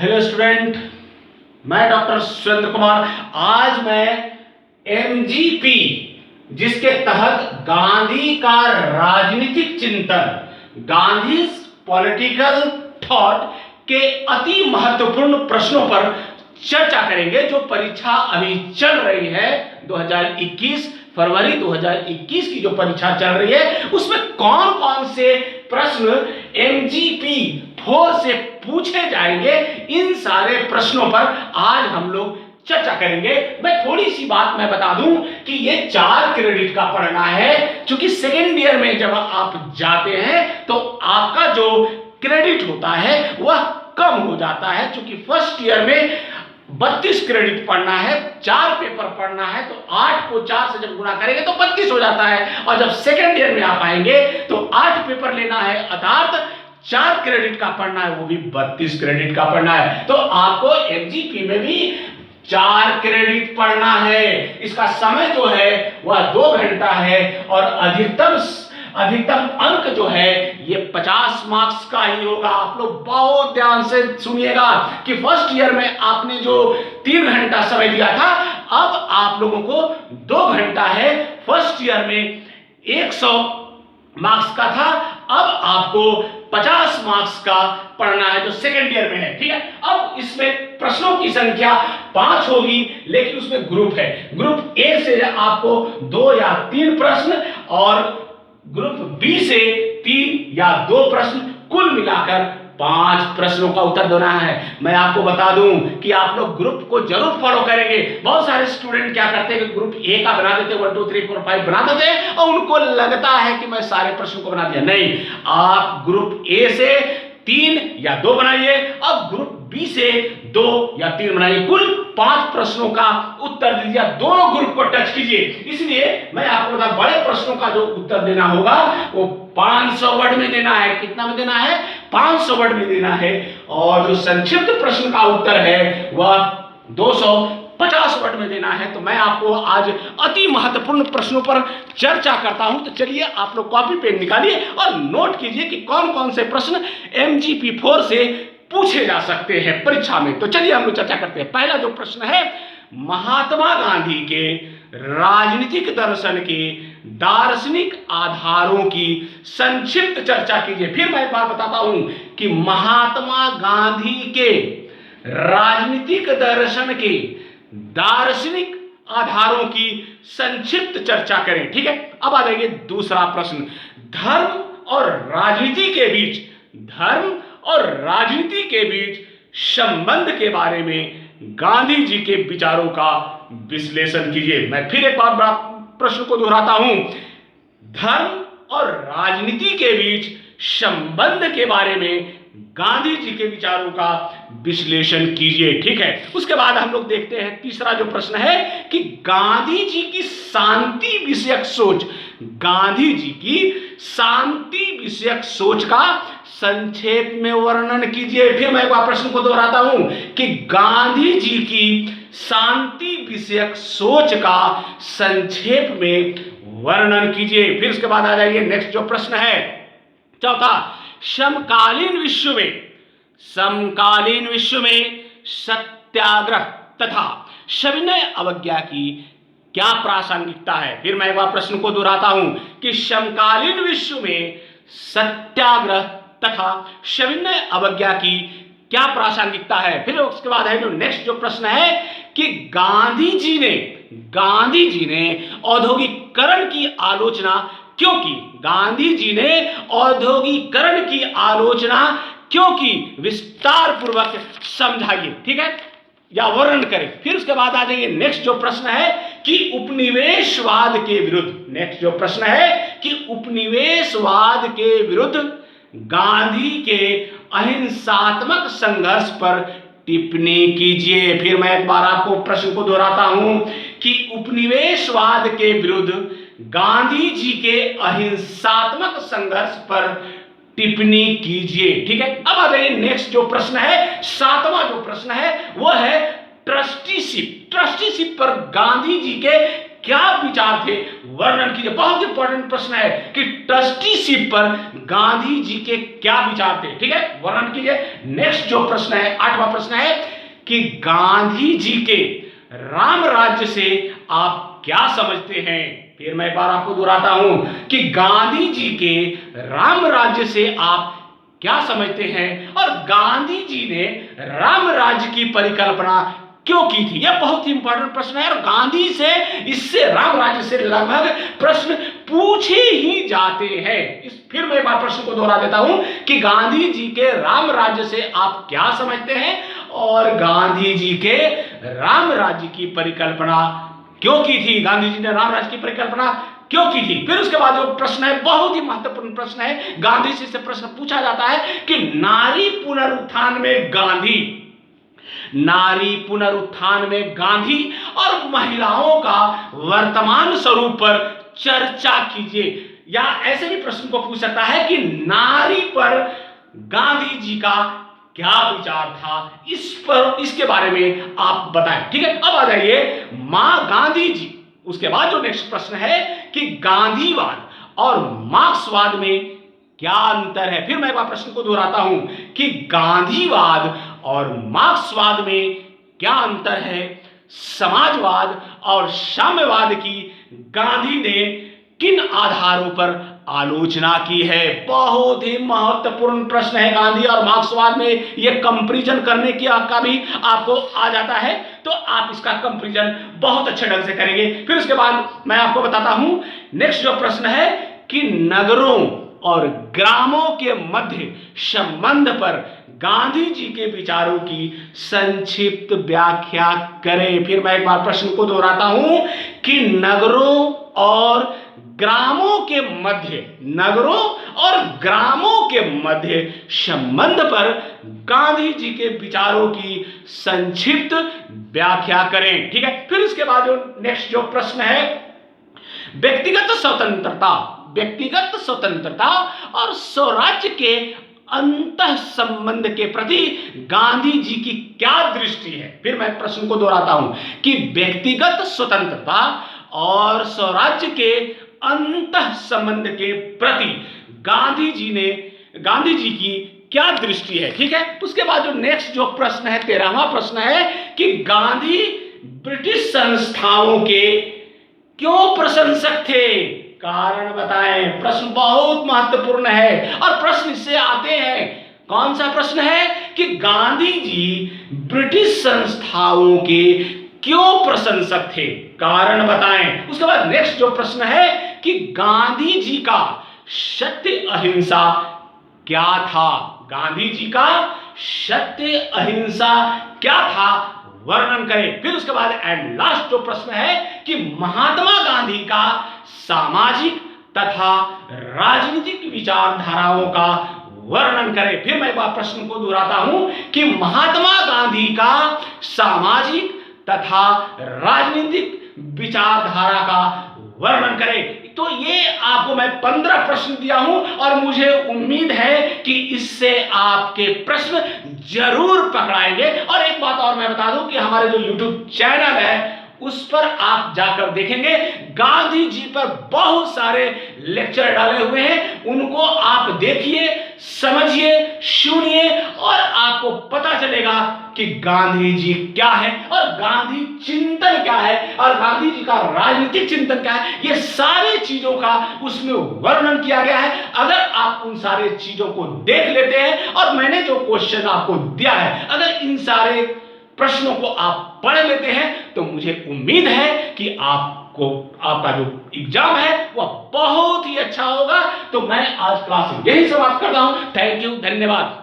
Hello student, मैं doctor Surendra Kumar. आज मैं एमजीपी जिसके तहत गांधी का राजनीतिक चिंतन, गांधी पॉलिटिकल थॉट के अति महत्वपूर्ण प्रश्नों पर चर्चा करेंगे। जो परीक्षा अभी चल रही है 2021 फरवरी 2021 की जो परीक्षा चल रही है, उसमें कौन कौन से प्रश्न एमजीपी 4 से पूछे जाएंगे, इन सारे प्रश्नों पर आज हम लोग चर्चा करेंगे। मैं थोड़ी सी बात मैं बता दूं कि ये 4 क्रेडिट का पढ़ना है। क्योंकि सेकेंड ईयर में जब आप जाते हैं तो आपका जो क्रेडिट होता है वह कम हो जाता है। क्योंकि फर्स्ट ईयर में 32 क्रेडिट पढ़ना है, 4 पेपर पढ़ना है, तो 8 को 4 से जब गुणा करेंगे तो 32 हो जाता है। और जब सेकेंड ईयर में आप आएंगे तो 8 पेपर लेना है, अर्थात 4 क्रेडिट का पढ़ना है, वो भी 32 क्रेडिट का पढ़ना है। तो आपको एमजीपी में भी 4 क्रेडिट पढ़ना है। इसका समय जो है वह 2 घंटा है और अधिकतम अंक जो है ये 50 मार्क्स का ही होगा। आप लोग बहुत ध्यान से सुनिएगा कि फर्स्ट ईयर में आपने जो 3 घंटा समय दिया था, अब आप लोगों को 2 घंटा है। फर्स्ट ईयर में 100 मार्क्स का था, अब आपको 50 मार्क्स का पढ़ना है जो सेकेंड ईयर में है। ठीक है, अब इसमें प्रश्नों की संख्या 5 होगी, लेकिन उसमें ग्रुप है। ग्रुप ए से आपको 2 या 3 प्रश्न और ग्रुप बी से 3 या 2 प्रश्न, कुल मिलाकर 5 प्रश्नों का उत्तर देना है। मैं आपको बता दूं कि आप लोग ग्रुप को जरूर फॉलो करेंगे। बहुत सारे स्टूडेंट क्या करते हैं कि ग्रुप ए का बना देते, 1 2 3 4 5 बना देते हैं और उनको लगता है कि मैं सारे प्रश्नों को बना दिया। नहीं, आप ग्रुप ए से 3 या 2 बनाइए, अब ग्रुप बी से 2 या 3 बनाइए, कुल 5 प्रश्नों का उत्तर दीजिए। दोनों ग्रुप को टच कीजिए। इसलिए मैं आपको बता, बड़े प्रश्नों का जो उत्तर देना होगा वो 500 वर्ड में देना है। कितना में देना है? 500 वर्ड में देना है। और जो संक्षिप्त प्रश्न का उत्तर है वह 250 वर्ड में देना है। तो मैं आपको आज अति महत्वपूर्ण प्रश्नों पर चर्चा करता हूं। तो चलिए आप लोग कॉपी पेन निकालिए और नोट कीजिए कि कौन कौन से प्रश्न एमजीपी 4 से पूछे जा सकते हैं परीक्षा में। तो चलिए हम लोग चर्चा करते हैं। पहला जो प्रश्न है, महात्मा गांधी के राजनीतिक दर्शन के दार्शनिक आधारों की संक्षिप्त चर्चा कीजिए। फिर मैं एक बार बताता हूं कि महात्मा गांधी के राजनीतिक दर्शन के दार्शनिक आधारों की संक्षिप्त चर्चा करें। ठीक है, अब आ जाइए दूसरा प्रश्न, धर्म और राजनीति के बीच संबंध के बारे में गांधी जी के विचारों का विश्लेषण कीजिए। मैं फिर एक बार प्रश्न को दोहराता हूं, धर्म और राजनीति के बीच संबंध के बारे में गांधी जी के विचारों का विश्लेषण कीजिए। ठीक है, उसके बाद हम लोग देखते हैं तीसरा जो प्रश्न है कि गांधी जी की शांति विषयक सोच, गांधी जी की शांति विषयक सोच का संक्षेप में वर्णन कीजिए। फिर मैं एक बार प्रश्न को दोहराता हूं कि गांधी जी की शांति विषयक सोच का संक्षेप में वर्णन कीजिए। फिर उसके बाद आ जाइए नेक्स्ट जो प्रश्न है चौथा, समकालीन विश्व में सत्याग्रह तथा सविनय अवज्ञा की क्या प्रासंगिकता है। फिर मैं एक बार प्रश्न को दोहराता हूं कि समकालीन विश्व में सत्याग्रह तथा सविनय अवज्ञा की क्या प्रासंगिकता है। फिर उसके बाद है जो नेक्स्ट जो प्रश्न है कि गांधी जी ने औद्योगिकरण की आलोचना क्यों की। गांधी जी ने औद्योगिकरण की आलोचना क्यों की, विस्तार पूर्वक समझाइए। ठीक है, या वर्णन करें। फिर उसके बाद आ जाइए नेक्स्ट जो प्रश्न है कि उपनिवेशवाद के विरुद्ध, नेक्स्ट जो प्रश्न है कि उपनिवेशवाद के विरुद्ध गांधी के अहिंसात्मक संघर्ष पर टिप्पणी कीजिए। फिर मैं एक बार आपको प्रश्न को दोहराता हूं कि उपनिवेशवाद के विरुद्ध गांधी जी के अहिंसात्मक संघर्ष पर टिप्पणी कीजिए। ठीक है, अब आ जाइए नेक्स्ट जो प्रश्न है, 7वां जो प्रश्न है वह है ट्रस्टीशिप पर गांधी जी के क्या विचार थे, वर्णन कीजिए। बहुत इंपॉर्टेंट प्रश्न है कि ट्रस्टीशिप पर गांधी जी के क्या विचार थे, ठीक है, वर्णन कीजिए। नेक्स्ट जो प्रश्न है, 8वां प्रश्न है कि गांधी जी के राम राज्य से आप क्या समझते हैं। फिर मैं एक बार आपको दोहराता हूं कि गांधी जी के राम राज्य से आप क्या समझते हैं और गांधी जी ने राम राज्य की परिकल्पना क्यों की थी। यह बहुत ही इंपॉर्टेंट प्रश्न है और गांधी से, इससे, राम राज्य से लगभग प्रश्न पूछे ही जाते हैं। फिर मैं एक बार प्रश्न को दोहरा देता हूं कि गांधी जी के राम राज्य से आप क्या समझते हैं और गांधी जी के राम राज्य की परिकल्पना क्यों की थी। गांधी जी ने राम राज्य की परिकल्पना क्यों की थी। फिर उसके बाद जो प्रश्न है, बहुत ही महत्वपूर्ण प्रश्न है, गांधी जी से प्रश्न पूछा जाता है कि नारी पुनरुत्थान में गांधी, नारी पुनरुत्थान में गांधी और महिलाओं का वर्तमान स्वरूप पर चर्चा कीजिए। या ऐसे भी प्रश्न को पूछ सकता है कि नारी पर गांधी जी का क्या विचार था, इस पर, इसके बारे में आप बताएं, ठीक है। अब आ जाइए मां गांधी जी। उसके बाद जो नेक्स्ट प्रश्न है कि गांधीवाद और मार्क्सवाद में क्या अंतर है। फिर मैं एक बार प्रश्न को दोहराता हूं कि गांधीवाद और मार्क्सवाद में क्या अंतर है, समाजवाद और साम्यवाद की गांधी ने किन आधारों पर आलोचना की है। बहुत ही महत्वपूर्ण प्रश्न है। गांधी और मार्क्सवाद में यह कंपैरिजन करने की का भी आपको आ जाता है, तो आप इसका कंपैरिजन बहुत अच्छे ढंग से करेंगे। फिर उसके बाद मैं आपको बताता हूं नेक्स्ट जो प्रश्न है कि नगरों और ग्रामों के मध्य संबंध पर गांधी जी के विचारों की संक्षिप्त व्याख्या करें। फिर मैं एक बार प्रश्न को दोहराता हूं कि नगरों और ग्रामों के मध्य, नगरों और ग्रामों के मध्य संबंध पर गांधी जी के विचारों की संक्षिप्त व्याख्या करें, ठीक है। फिर उसके बाद जो नेक्स्ट जो प्रश्न है, व्यक्तिगत स्वतंत्रता, व्यक्तिगत स्वतंत्रता और स्वराज्य के अंतः संबंध के प्रति गांधी जी की क्या दृष्टि है। फिर मैं प्रश्न को दोहराता हूं कि व्यक्तिगत स्वतंत्रता और स्वराज्य के अंतः संबंध के प्रति गांधी जी की क्या दृष्टि है, ठीक है। उसके बाद जो नेक्स्ट जो प्रश्न है, 13वां प्रश्न है कि गांधी ब्रिटिश संस्थाओं के क्यों प्रशंसक थे, कारण बताएं। प्रश्न बहुत महत्वपूर्ण है और प्रश्न इससे आते हैं। कौन सा प्रश्न है कि गांधी जी ब्रिटिश संस्थाओं के क्यों प्रशंसक थे, कारण बताएं। उसके बाद नेक्स्ट जो प्रश्न है कि गांधी जी का सत्य अहिंसा क्या था, गांधी जी का सत्य अहिंसा क्या था, वर्णन करें। फिर उसके बाद एंड लास्ट जो प्रश्न है कि महात्मा गांधी का सामाजिक तथा राजनीतिक विचारधाराओं का वर्णन करें। फिर मैं एक बार प्रश्न को दोहराता हूं कि महात्मा गांधी का सामाजिक तथा राजनीतिक विचारधारा का वर्णन करें। तो ये आपको मैं 15 प्रश्न दिया हूं और मुझे उम्मीद है कि इससे आपके प्रश्न जरूर पकड़ाएंगे। और एक बात और मैं बता दूं कि हमारे जो YouTube चैनल है उस पर आप जाकर देखेंगे, गांधी जी पर बहुत सारे लेक्चर डाले हुए हैं, उनको आप देखिए, समझिए, सुनिए और आपको पता चलेगा कि गांधी जी क्या है और गांधी चिंतन क्या है और गांधी जी का राजनीतिक चिंतन क्या है। ये सारे चीजों का उसमें वर्णन किया गया है। अगर आप उन सारे चीजों को देख लेते हैं और मैंने जो क्वेश्चन आपको दिया है, अगर इन सारे प्रश्नों को आप पढ़ लेते हैं तो मुझे उम्मीद है कि आपका जो एग्जाम है वह बहुत ही अच्छा होगा। तो मैं आज क्लास यही समाप्त करता हूं। थैंक यू, धन्यवाद।